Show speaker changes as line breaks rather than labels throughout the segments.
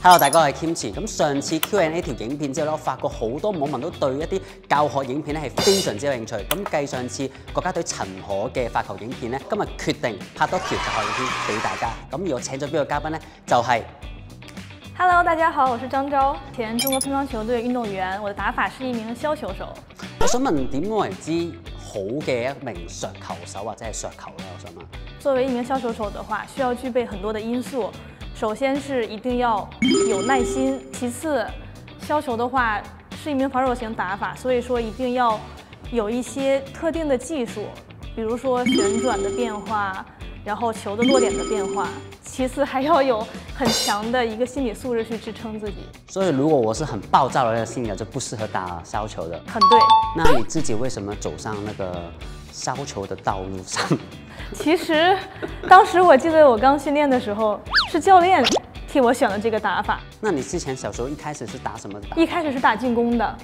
Hello， 大家我係 Kimchi。咁上次 Q&A 條影片之後咧，我發覺好多網民都對一啲教學影片咧係非常之有興趣。咁繼上次國家隊陳可嘅發球影片咧，今日決定拍多條教學影片俾大家。咁而我請咗邊個嘉賓咧，就係、
Hello， 大家好，我是張钊，前中國乒乓球隊運動員，我的打法是一名削球手。
我想問點為之好嘅一名削球手或者係削球咧？我想問，
作為一名削球手的話，需要具備很多的因素。首先是一定要有耐心，其次，削球的話是一名防守型打法，所以說一定要有一些特定的技術，比如說旋轉的變化，然後球的落點的變化。其次還要有很強的一個心理素質去支撐自己。
所以如果我是很暴躁的那個性格，就不適合打削球的。
很對。
那你自己為什麼走上那個削球的道路上？
其實，當時我記得我剛訓練的時候，是教練替我選了這個打法。
那你之前小時候一開始是打什麼打？
一開始是打進攻的，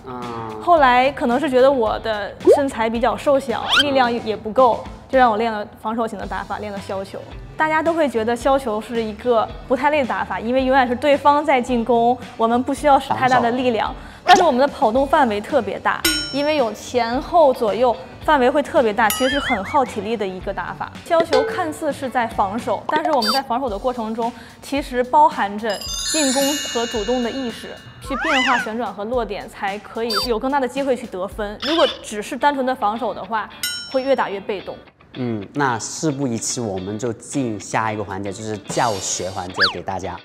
後來可能是覺得我的身材比較瘦小，力量也不夠，就讓我練了防守型的打法，練了削球。大家都會覺得削球是一個不太累的打法，因為永遠是對方在進攻，我們不需要使太大的力量。但是我們的跑動範圍特別大，因為有前後左右。範圍會特別大，其實是很耗體力的一個打法。削球看似是在防守，但是我們在防守的過程中，其實包含着進攻和主動的意識，去變化旋轉和落點，才可以有更大的機會去得分。如果只是單純的防守的話，會越打越被動。
那事不宜遲，我們就進下一個環節，就是教學環節，給大家。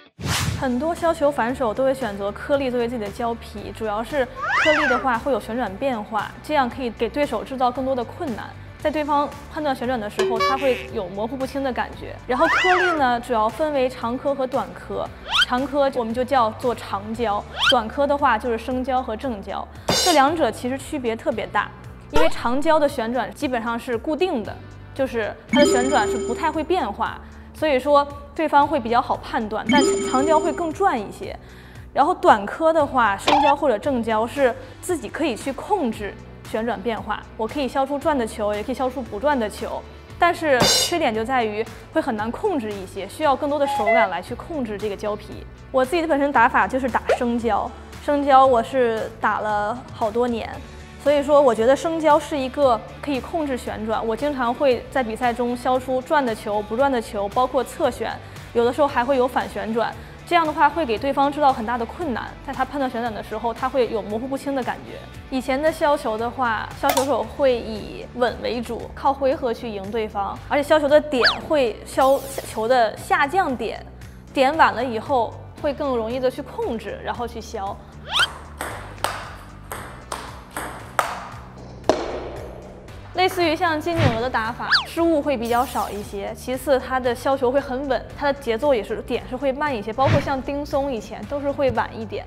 很多削球反手都會選擇顆粒作為自己的膠皮，主要是顆粒的話會有旋轉變化，這樣可以給對手製造更多的困難。在對方判斷旋轉的時候，它會有模糊不清的感覺。然後顆粒呢，主要分為長顆和短顆。長顆我們就叫做長膠，短顆的話就是生膠和正膠。這兩者其實區別特別大，因為長膠的旋轉基本上是固定的，就是它的旋轉是不太會變化。所以說對方會比較好判斷，但長膠會更轉一些。然後短顆的話，生膠或者正膠是自己可以去控制旋轉變化，我可以削出轉的球，也可以削出不轉的球。但是缺點就在於會很難控制一些，需要更多的手感來去控制這個膠皮。我自己的本身打法就是打生膠，生膠我是打了好多年。所以說，我覺得生膠是一個可以控制旋轉。我經常會在比賽中削出轉的球、不轉的球，包括側旋，有的時候還會有反旋轉。這樣的話會給對方制造很大的困難，在他判斷旋轉的時候，他會有模糊不清的感覺。以前的削球的話，削球手會以穩為主，靠回合去贏對方，而且削球的點會削球的下降點，點晚了以後會更容易的去控制，然後去削。類似於像金景羅的打法，失誤會比較少一些。其次，他的削球會很穩，他的節奏也是點是會慢一些。包括像丁松以前都是會晚一點。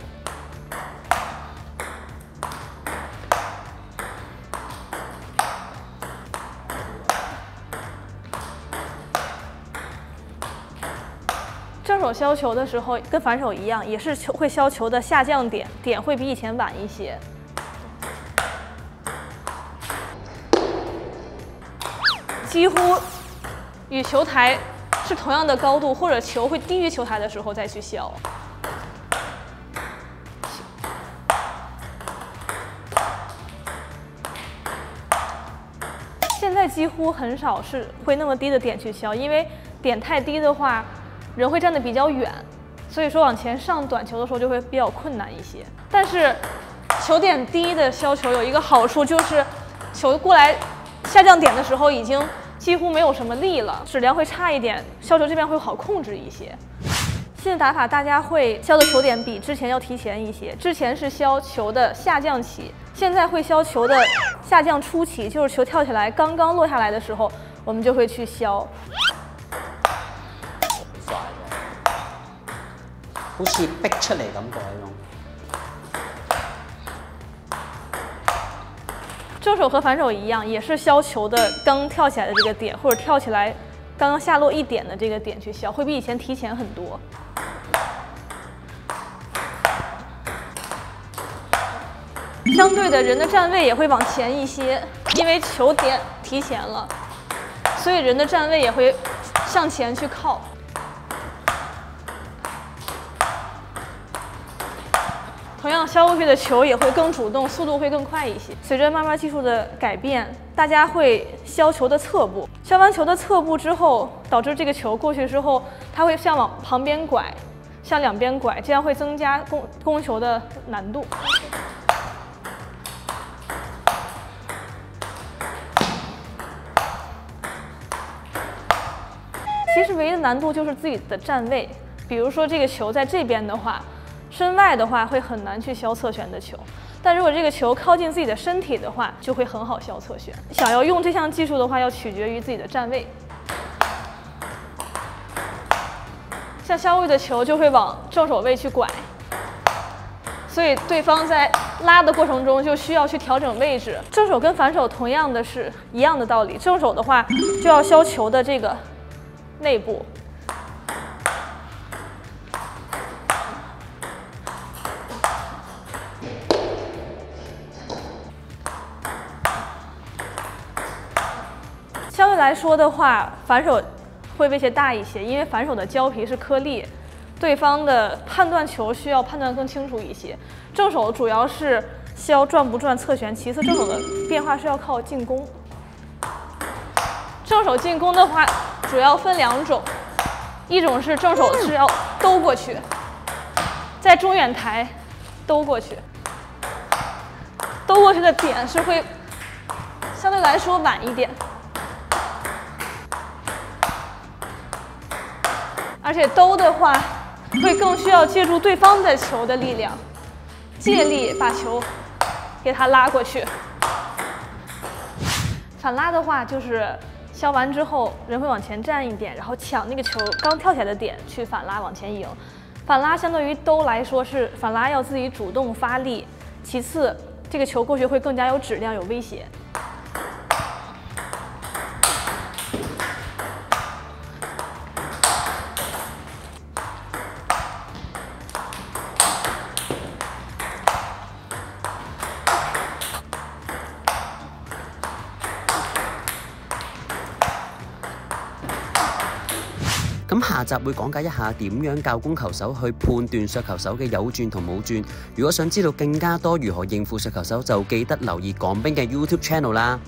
正手削球的時候跟反手一樣，也是會削球的下降點，點會比以前晚一些。幾乎與球台是同樣的高度，或者球會低於球台的時候再去削。現在幾乎很少是會那麼低的點去削，因為點太低的話，人會站得比較遠，所以說往前上短球的時候就會比較困難一些。但是球點低的削球有一個好處，就是球過來下降點的時候已經幾乎沒有什麼力了，質量會差一點，削球這邊會好控制一些。新的打法大家會削的球點比之前要提前一些，之前是削球的下降期，現在會削球的下降初期，就是球跳起來剛剛落下來的時候，我們就會去削。
好似逼出嚟感覺嗰種。
正手和反手一樣，也是削球的剛跳起來的這個點，或者跳起來剛剛下落一點的這個點去削，會比以前提前很多。相對的，人的站位也會往前一些，因為球點提前了，所以人的站位也會向前去靠。同样削过去的球也会更主动，速度会更快一些。随着慢慢技术的改变，大家会削球的侧部，削完球的侧部之后，导致这个球过去之后，它会向往旁边拐，向两边拐，这样会增加攻球的难度。其实唯一的难度就是自己的站位，比如说这个球在这边的话，身外的话会很难去削侧旋的球，但如果这个球靠近自己的身体的话，就会很好削侧旋。想要用这项技术的话，要取决于自己的站位。像削过去的球就会往正手位去拐，所以对方在拉的过程中就需要去调整位置。正手跟反手同样的是一样的道理，正手的话就要削球的这个内部。相对来说的话，反手会威胁大一些，因为反手的胶皮是颗粒，对方的判断球需要判断更清楚一些。正手主要是削转不转侧旋，其次正手的变化是要靠进攻。正手进攻的话，主要分两种，一种是正手是要兜过去，在中远台兜过去，兜过去的点是会相对来说晚一点。而且兜的话，会更需要借助对方的球的力量，借力把球给它拉过去。反拉的话，就是削完之后人会往前站一点，然后抢那个球刚跳起来的点去反拉往前赢。反拉相对于兜来说是反拉要自己主动发力，其次这个球过去会更加有质量、有威胁。
咁下集會講解一下點樣教攻球手去判斷削球手嘅有轉同冇轉。如果想知道更加多如何應付削球手，就記得留意港兵嘅 YouTube channel啦。